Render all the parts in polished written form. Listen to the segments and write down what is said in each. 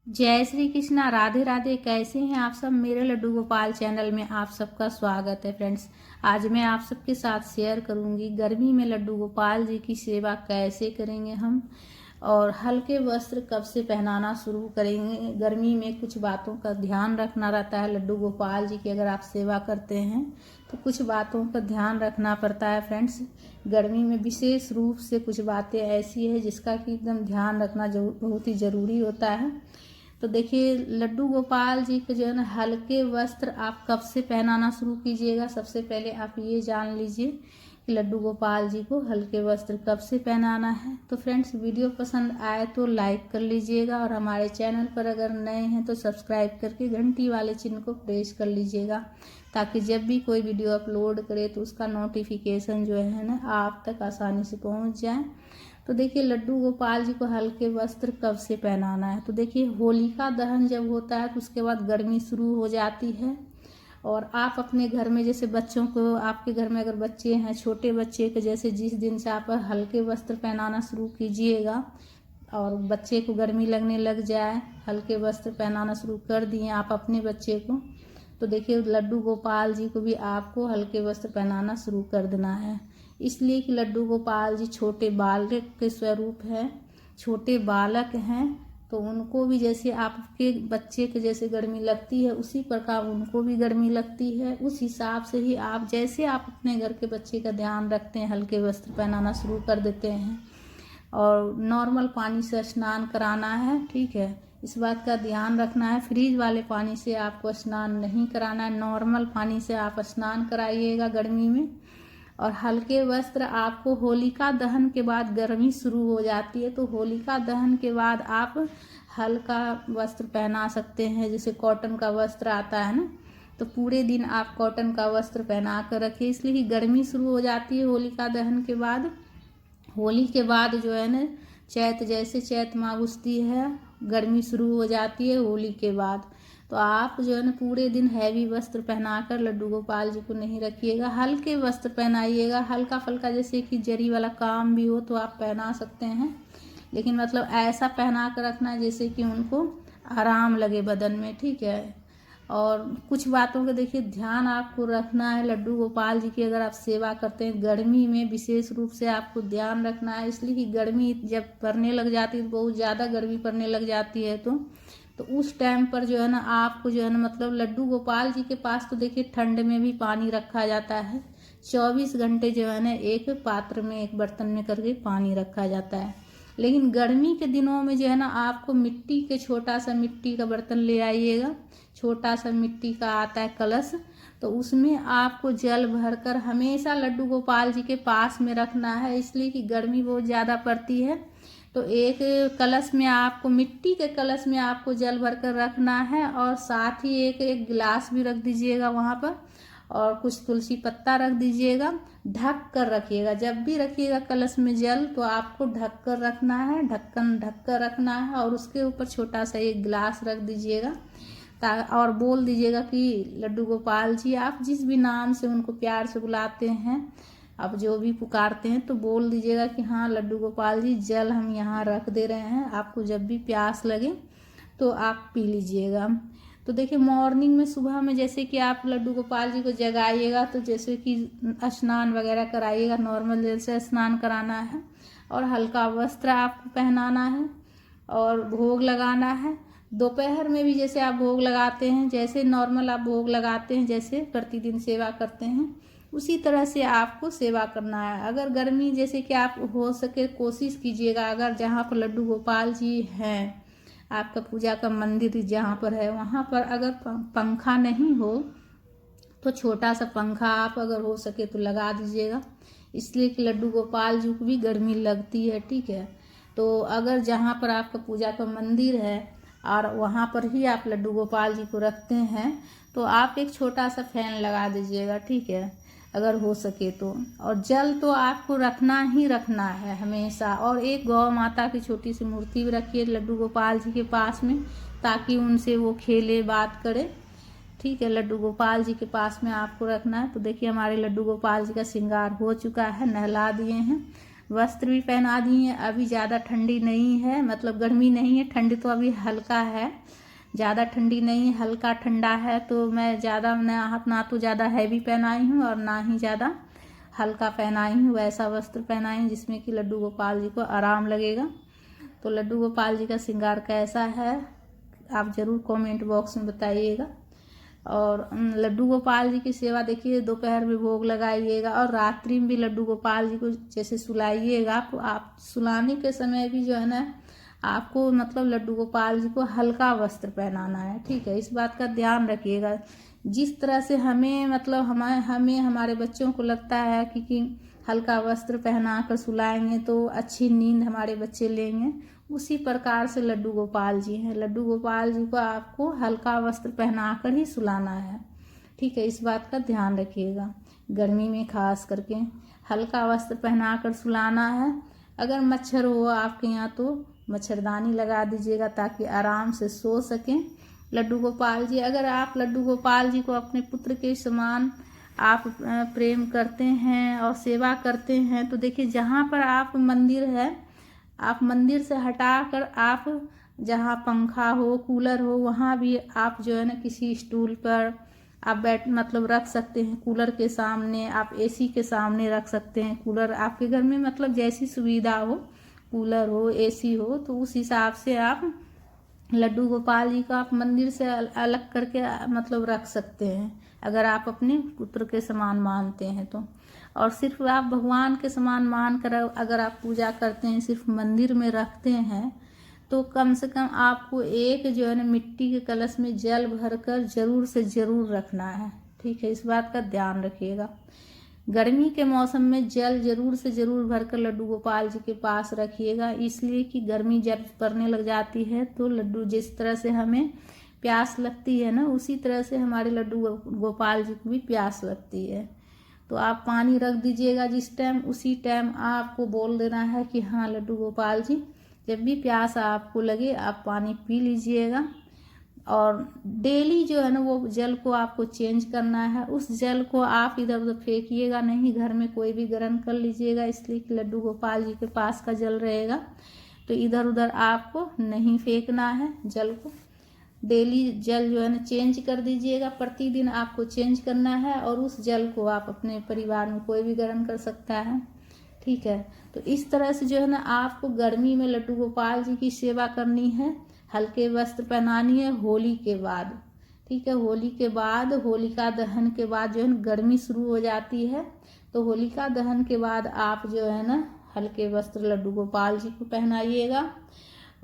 जय श्री कृष्णा, राधे राधे। कैसे हैं आप सब? मेरे लड्डू गोपाल चैनल में आप सबका स्वागत है फ्रेंड्स। आज मैं आप सबके साथ शेयर करूंगी गर्मी में लड्डू गोपाल जी की सेवा कैसे करेंगे हम, और हल्के वस्त्र कब से पहनाना शुरू करेंगे। गर्मी में कुछ बातों का ध्यान रखना रहता है लड्डू गोपाल जी की। अगर आप सेवा करते हैं तो कुछ बातों का ध्यान रखना पड़ता है फ्रेंड्स। गर्मी में विशेष रूप से कुछ बातें ऐसी है जिसका कि एकदम ध्यान रखना बहुत ही ज़रूरी होता है। तो देखिए, लड्डू गोपाल जी के जो है ना हल्के वस्त्र आप कब से पहनाना शुरू कीजिएगा। सबसे पहले आप ये जान लीजिए कि लड्डू गोपाल जी को हल्के वस्त्र कब से पहनाना है। तो फ्रेंड्स, वीडियो पसंद आए तो लाइक कर लीजिएगा, और हमारे चैनल पर अगर नए हैं तो सब्सक्राइब करके घंटी वाले चिन्ह को प्रेस कर लीजिएगा, ताकि जब भी कोई वीडियो अपलोड करे तो उसका नोटिफिकेशन जो है ना आप तक आसानी से पहुंच जाए। तो देखिए, लड्डू गोपाल जी को हल्के वस्त्र कब से पहनाना है। तो देखिए, होलिका दहन जब होता है तो उसके बाद गर्मी शुरू हो जाती है। और आप अपने घर में जैसे बच्चों को, आपके घर में अगर बच्चे हैं, छोटे बच्चे के जैसे जिस दिन से आप हल्के वस्त्र पहनाना शुरू कीजिएगा और बच्चे को गर्मी लगने लग जाए, हल्के वस्त्र पहनाना शुरू कर दिए आप अपने बच्चे को, तो देखिए लड्डू गोपाल जी को भी आपको हल्के वस्त्र पहनाना शुरू कर देना है। इसलिए कि लड्डू गोपाल जी छोटे बालक के स्वरूप है, छोटे बालक हैं, तो उनको भी जैसे आपके बच्चे के जैसे गर्मी लगती है उसी प्रकार उनको भी गर्मी लगती है। उस हिसाब से ही आप जैसे आप अपने घर के बच्चे का ध्यान रखते हैं, हल्के वस्त्र पहनाना शुरू कर देते हैं। और नॉर्मल पानी से स्नान कराना है, ठीक है, इस बात का ध्यान रखना है। फ्रीज वाले पानी से आपको स्नान नहीं कराना है, नॉर्मल पानी से आप स्नान कराइएगा गर्मी में। और हल्के वस्त्र आपको होलिका दहन के बाद गर्मी शुरू हो जाती है, तो होलिका दहन के बाद आप हल्का वस्त्र पहना सकते हैं। जैसे कॉटन का वस्त्र आता है ना, तो पूरे दिन आप कॉटन का वस्त्र पहना कर रखिए, इसलिए कि गर्मी शुरू हो जाती है होलिका दहन के बाद। होली के बाद जो है ना, चैत जैसे चैत माह घुसती है, गर्मी शुरू हो जाती है होली के बाद। तो आप जो है ना पूरे दिन हैवी वस्त्र पहनाकर लड्डू गोपाल जी को नहीं रखिएगा, हल्के वस्त्र पहनाइएगा। हल्का फल्का जैसे कि जरी वाला काम भी हो तो आप पहना सकते हैं, लेकिन मतलब ऐसा पहना कर रखना है जैसे कि उनको आराम लगे बदन में, ठीक है। और कुछ बातों का देखिए ध्यान आपको रखना है लड्डू गोपाल जी की। अगर आप सेवा करते हैं गर्मी में विशेष रूप से आपको ध्यान रखना है, इसलिए कि गर्मी जब पड़ने लग जाती है, बहुत ज़्यादा गर्मी पड़ने लग जाती है, तो उस टाइम पर जो है ना आपको जो है ना मतलब लड्डू गोपाल जी के पास तो देखिए ठंड में भी पानी रखा जाता है। 24 घंटे जो है ना एक पात्र में, एक बर्तन में करके पानी रखा जाता है। लेकिन गर्मी के दिनों में जो है ना आपको मिट्टी के छोटा सा मिट्टी का बर्तन ले आइएगा, छोटा सा मिट्टी का आता है कलश, तो उसमें आपको जल भरकर हमेशा लड्डू गोपाल जी के पास में रखना है, इसलिए कि गर्मी बहुत ज़्यादा पड़ती है। तो एक कलश में आपको, मिट्टी के कलश में आपको जल भरकर रखना है, और साथ ही एक एक गिलास भी रख दीजिएगा वहाँ पर, और कुछ तुलसी पत्ता रख दीजिएगा। ढक कर रखिएगा, जब भी रखिएगा कलश में जल तो आपको ढक कर रखना है, ढक्कन ढक कर रखना है, और उसके ऊपर छोटा सा एक गिलास रख दीजिएगा। और बोल दीजिएगा कि लड्डू गोपाल जी, आप जिस भी नाम से उनको प्यार से बुलाते हैं, आप जो भी पुकारते हैं, तो बोल दीजिएगा कि हाँ लड्डू गोपाल जी, जल हम यहाँ रख दे रहे हैं, आपको जब भी प्यास लगे तो आप पी लीजिएगा। तो देखिए, मॉर्निंग में सुबह में जैसे कि आप लड्डू गोपाल जी को जगाइएगा, तो जैसे कि स्नान वगैरह कराइएगा, नॉर्मल जल से स्नान कराना है, और हल्का वस्त्र आपको पहनाना है, और भोग लगाना है। दोपहर में भी जैसे आप भोग लगाते हैं, जैसे नॉर्मल आप भोग लगाते हैं, जैसे प्रतिदिन सेवा करते हैं, उसी तरह से आपको सेवा करना है। अगर गर्मी जैसे कि आप हो सके कोशिश कीजिएगा, अगर जहाँ पर लड्डू गोपाल जी हैं, आपका पूजा का मंदिर जहाँ पर है, वहाँ पर अगर पंखा नहीं हो तो छोटा सा पंखा आप अगर हो सके तो लगा दीजिएगा, इसलिए कि लड्डू गोपाल जी को भी गर्मी लगती है, ठीक है। तो अगर जहाँ पर आपका पूजा का मंदिर है और वहाँ पर ही आप लड्डू गोपाल जी को रखते हैं, तो आप एक छोटा सा फैन लगा दीजिएगा, ठीक है, अगर हो सके तो। और जल तो आपको रखना ही रखना है हमेशा। और एक गौ माता की छोटी सी मूर्ति भी रखिए लड्डू गोपाल जी के पास में, ताकि उनसे वो खेले बात करे, ठीक है। लड्डू गोपाल जी के पास में आपको रखना है। तो देखिए, हमारे लड्डू गोपाल जी का श्रृंगार हो चुका है, नहला दिए हैं, वस्त्र भी पहना दिए। अभी ज़्यादा ठंडी नहीं है, मतलब गर्मी नहीं है, ठंडी तो अभी हल्का है, ज़्यादा ठंडी नहीं है, हल्का ठंडा है। तो मैं ज़्यादा ना तो ज़्यादा हैवी पहनाई हूँ और ना ही ज़्यादा हल्का पहनाई हूँ। वैसा वस्त्र पहनाई हूँ जिसमें कि लड्डू गोपाल जी को आराम लगेगा। तो लड्डू गोपाल जी का श्रृंगार कैसा है आप ज़रूर कमेंट बॉक्स में बताइएगा। और लड्डू गोपाल जी की सेवा देखिए, दोपहर में भोग लगाइएगा और रात्रि में भी लड्डू गोपाल जी को जैसे सुलाइएगा, तो आप सुलाने के समय भी जो है ना आपको मतलब लड्डू गोपाल जी को हल्का वस्त्र पहनाना है। ठीक है, इस बात का ध्यान रखिएगा। जिस तरह से हमें मतलब हमें हमारे बच्चों को लगता है कि हल्का वस्त्र पहना कर सुलाएंगे तो अच्छी नींद हमारे बच्चे लेंगे, उसी प्रकार से लड्डू गोपाल जी हैं। लड्डू गोपाल जी को आपको हल्का वस्त्र पहनाकर ही सुलाना है। ठीक है, इस बात का ध्यान रखिएगा। गर्मी में खास करके हल्का वस्त्र पहनाकर सुलाना है। अगर मच्छर हो आपके यहाँ तो मच्छरदानी लगा दीजिएगा ताकि आराम से सो सकें लड्डू गोपाल जी। अगर आप लड्डू गोपाल जी को अपने पुत्र के समान आप प्रेम करते हैं और सेवा करते हैं, तो देखिए जहाँ पर आप मंदिर है, आप मंदिर से हटाकर आप जहाँ पंखा हो, कूलर हो, वहाँ भी आप जो है ना किसी स्टूल पर आप मतलब रख सकते हैं। कूलर के सामने, आप एसी के सामने रख सकते हैं। कूलर आपके घर में मतलब जैसी सुविधा हो, कूलर हो, एसी हो, तो उस हिसाब से आप लड्डू गोपाल जी को आप मंदिर से अलग करके मतलब रख सकते हैं, अगर आप अपने पुत्र के समान मानते हैं तो। और सिर्फ आप भगवान के समान मान कर अगर आप पूजा करते हैं, सिर्फ मंदिर में रखते हैं, तो कम से कम आपको एक जो है ना मिट्टी के कलश में जल भरकर जरूर से जरूर रखना है। ठीक है, इस बात का ध्यान रखिएगा। गर्मी के मौसम में जल जरूर से जरूर भरकर लड्डू गोपाल जी के पास रखिएगा, इसलिए कि गर्मी जब पड़ने लग जाती है तो लड्डू जिस तरह से हमें प्यास लगती है ना, उसी तरह से हमारे लड्डू गोपाल जी को भी प्यास लगती है। तो आप पानी रख दीजिएगा जिस टाइम, उसी टाइम आपको बोल देना है कि हाँ लड्डू गोपाल जी, जब भी प्यास आपको लगे आप पानी पी लीजिएगा। और डेली जो है ना वो जल को आपको चेंज करना है। उस जल को आप इधर उधर फेंकिएगा नहीं, घर में कोई भी ग्रहण कर लीजिएगा, इसलिए कि लड्डू गोपाल जी के पास का जल रहेगा, तो इधर उधर आपको नहीं फेंकना है जल को। डेली जल जो है ना चेंज कर दीजिएगा, प्रतिदिन आपको चेंज करना है। और उस जल को आप अपने परिवार में कोई भी ग्रहण कर सकता है। ठीक है, तो इस तरह से जो है ना आपको गर्मी में लड्डू गोपाल जी की सेवा करनी है। हल्के वस्त्र पहनानी है होली के बाद। ठीक है, होली के बाद, होलिका दहन के बाद जो है ना गर्मी शुरू हो जाती है, तो होलिका दहन के बाद आप जो है ना हल्के वस्त्र लड्डू गोपाल जी को पहनाइएगा।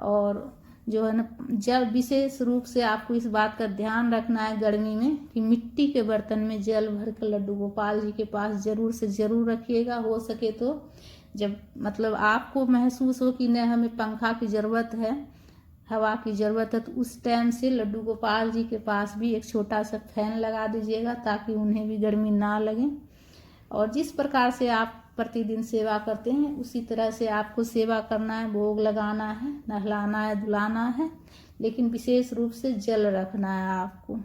और जो है ना जल विशेष रूप से आपको इस बात का ध्यान रखना है गर्मी में कि मिट्टी के बर्तन में जल भरकर लड्डू गोपाल जी के पास जरूर से जरूर रखिएगा। हो सके तो जब मतलब आपको महसूस हो कि नहीं हमें पंखा की ज़रूरत है, हवा की ज़रूरत है, तो उस टाइम से लड्डू गोपाल जी के पास भी एक छोटा सा फैन लगा दीजिएगा ताकि उन्हें भी गर्मी ना लगे। और जिस प्रकार से आप प्रतिदिन सेवा करते हैं उसी तरह से आपको सेवा करना है, भोग लगाना है, नहलाना है, धुलाना है, लेकिन विशेष रूप से जल रखना है आपको।